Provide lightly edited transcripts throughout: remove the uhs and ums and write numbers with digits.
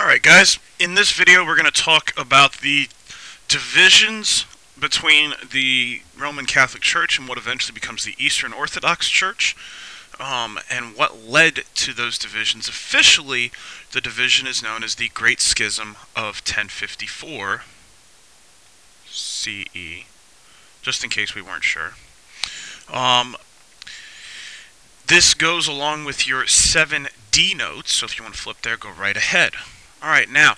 Alright guys, in this video we're going to talk about the divisions between the Roman Catholic Church and what eventually becomes the Eastern Orthodox Church, and what led to those divisions. Officially, the division is known as the Great Schism of 1054 CE, just in case we weren't sure. This goes along with your 7D notes, so if you want to flip there, go right ahead. Alright, now,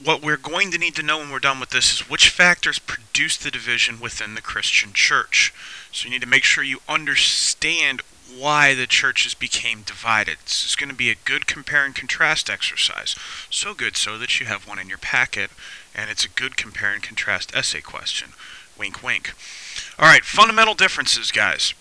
what we're going to need to know when we're done with this is which factors produce the division within the Christian church. So you need to make sure you understand why the churches became divided. This is going to be a good compare and contrast exercise. So good so that you have one in your packet, and it's a good compare and contrast essay question. Wink, wink. Alright, fundamental differences, guys.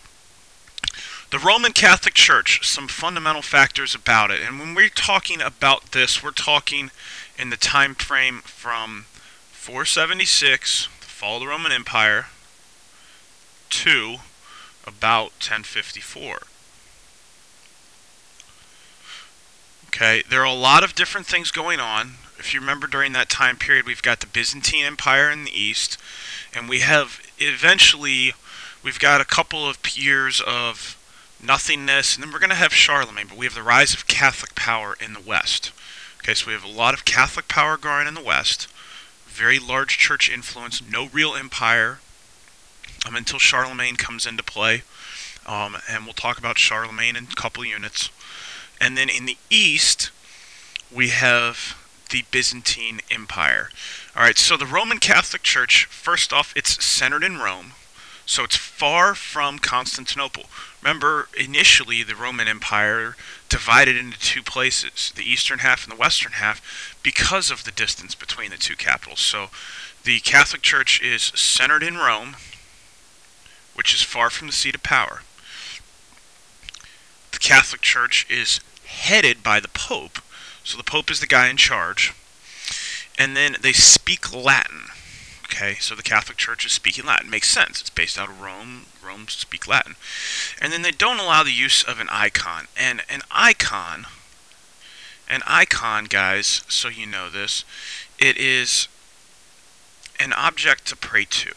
The Roman Catholic Church, some fundamental factors about it. And when we're talking about this, we're talking in the time frame from 476, the fall of the Roman Empire, to about 1054. Okay, there are a lot of different things going on. If you remember, during that time period, we've got the Byzantine Empire in the east, and we have eventually, we've got a couple of years of nothingness, and then we're going to have Charlemagne, but we have the rise of Catholic power in the West. Okay, so we have a lot of Catholic power growing in the West, very large church influence, no real empire until Charlemagne comes into play, and we'll talk about Charlemagne in a couple units. And then in the East, we have the Byzantine Empire. Alright, so the Roman Catholic Church, first off, it's centered in Rome. So it's far from Constantinople. Remember, initially the Roman Empire divided into two places, the eastern half and the western half, because of the distance between the two capitals. So the Catholic Church is centered in Rome, which is far from the seat of power. The Catholic Church is headed by the Pope, so the Pope is the guy in charge, and then they speak Latin. Okay, so the Catholic Church is speaking Latin. Makes sense. It's based out of Rome. Rome speak Latin. And then they don't allow the use of an icon. And an icon, guys, so you know this, it is an object to pray to.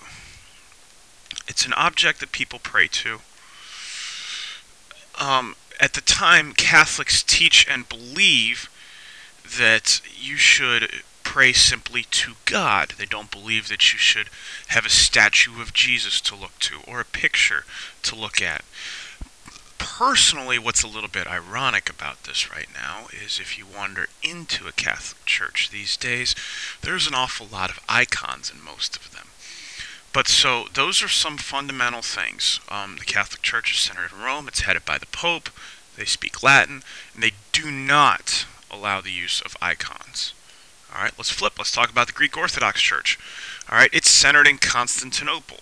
It's an object that people pray to. At the time, Catholics teach and believe that you should pray simply to God. They don't believe that you should have a statue of Jesus to look to or a picture to look at. Personally, what's a little bit ironic about this right now is if you wander into a Catholic church these days, there's an awful lot of icons in most of them. But so those are some fundamental things. The Catholic Church is centered in Rome. It's headed by the Pope. They speak Latin, and they do not allow the use of icons. Alright, let's flip. Let's talk about the Greek Orthodox Church. Alright, it's centered in Constantinople,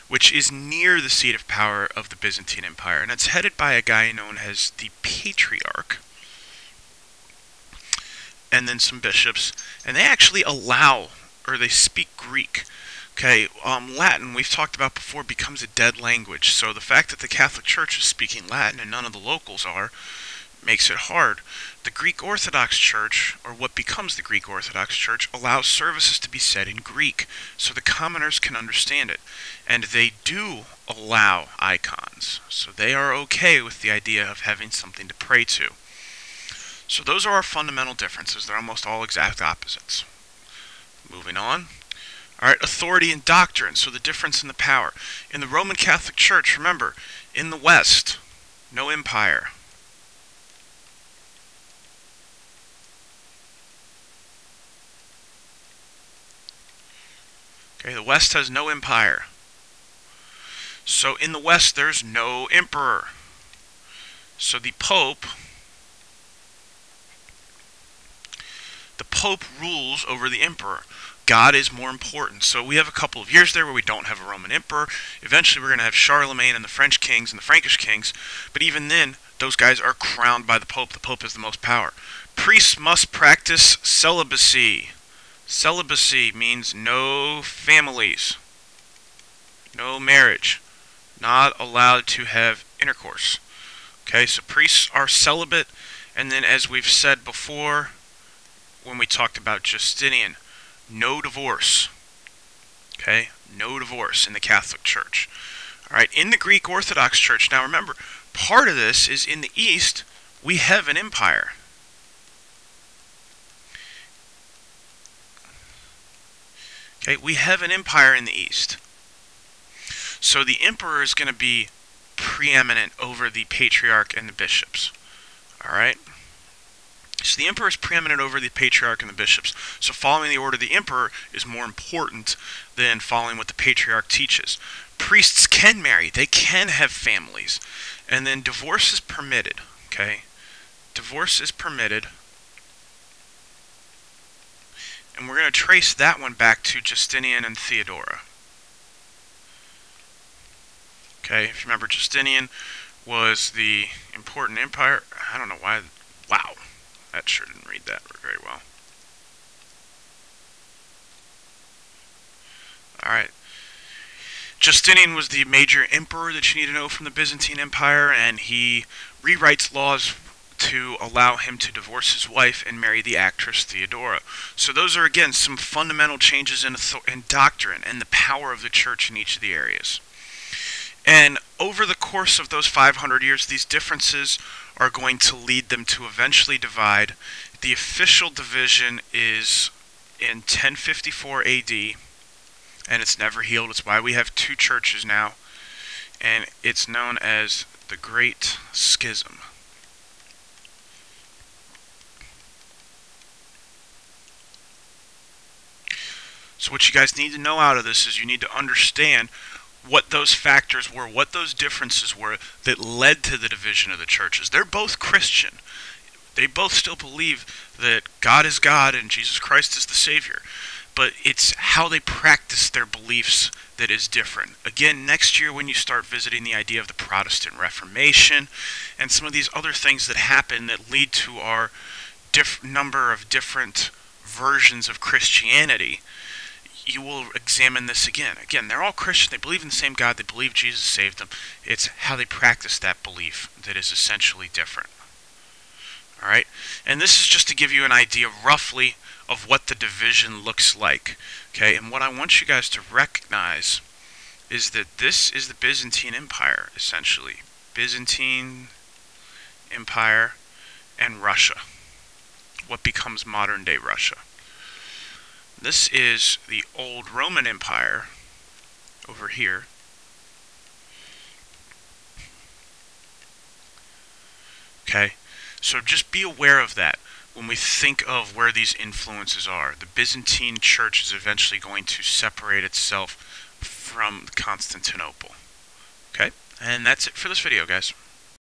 which is near the seat of power of the Byzantine Empire, and it's headed by a guy known as the Patriarch, and then some bishops, and they actually allow, or they speak Greek. Okay, Latin, we've talked about before, becomes a dead language, so the fact that the Catholic Church is speaking Latin and none of the locals are, makes it hard. The Greek Orthodox Church, or what becomes the Greek Orthodox Church, allows services to be said in Greek, so the commoners can understand it. And they do allow icons, so they are okay with the idea of having something to pray to. So those are our fundamental differences. They're almost all exact opposites. Moving on. Alright, authority and doctrine, so the difference in the power. In the Roman Catholic Church, remember, in the West, no empire. Okay, the West has no empire. So in the West, there's no emperor. So the Pope rules over the emperor. God is more important. So we have a couple of years there where we don't have a Roman emperor. Eventually we're going to have Charlemagne and the French kings and the Frankish kings. But even then, those guys are crowned by the Pope. The Pope has the most power. Priests must practice celibacy. Celibacy means no families, no marriage, not allowed to have intercourse. Okay, so priests are celibate, and then as we've said before, when we talked about Justinian. No divorce. Okay? No divorce in the Catholic Church. All right? In the Greek Orthodox Church, now remember, part of this is in the East, we have an empire. Okay? We have an empire in the East. So the emperor is going to be preeminent over the patriarch and the bishops. All right? So the emperor is preeminent over the patriarch and the bishops. So following the order of the emperor is more important than following what the patriarch teaches. Priests can marry. They can have families. And then divorce is permitted. Okay? Divorce is permitted. And we're going to trace that one back to Justinian and Theodora. Okay? If you remember, Justinian was the important empire. I don't know why. Wow. That sure didn't read that very well. Alright. Justinian was the major emperor that you need to know from the Byzantine Empire, and he rewrites laws to allow him to divorce his wife and marry the actress Theodora. So those are, again, some fundamental changes in doctrine and the power of the church in each of the areas. And over the course of those 500 years, these differences are going to lead them to eventually divide. The official division is in 1054 AD, and it's never healed. It's why we have two churches now, and it's known as the Great Schism. So what you guys need to know out of this is you need to understand what those factors were, what those differences were that led to the division of the churches. They're both Christian. They both still believe that God is God and Jesus Christ is the Savior. But it's how they practice their beliefs that is different. Again, next year when you start visiting the idea of the Protestant Reformation and some of these other things that happen that lead to our number of different versions of Christianity, you will examine this again. Again, they're all Christian. They believe in the same God. They believe Jesus saved them. It's how they practice that belief that is essentially different. All right? And this is just to give you an idea roughly of what the division looks like. Okay? And what I want you guys to recognize is that this is the Byzantine Empire, essentially. Byzantine Empire and Russia. What becomes modern-day Russia. This is the old Roman Empire over here. Okay, so just be aware of that when we think of where these influences are. The Byzantine Church is eventually going to separate itself from Constantinople. Okay, and that's it for this video, guys.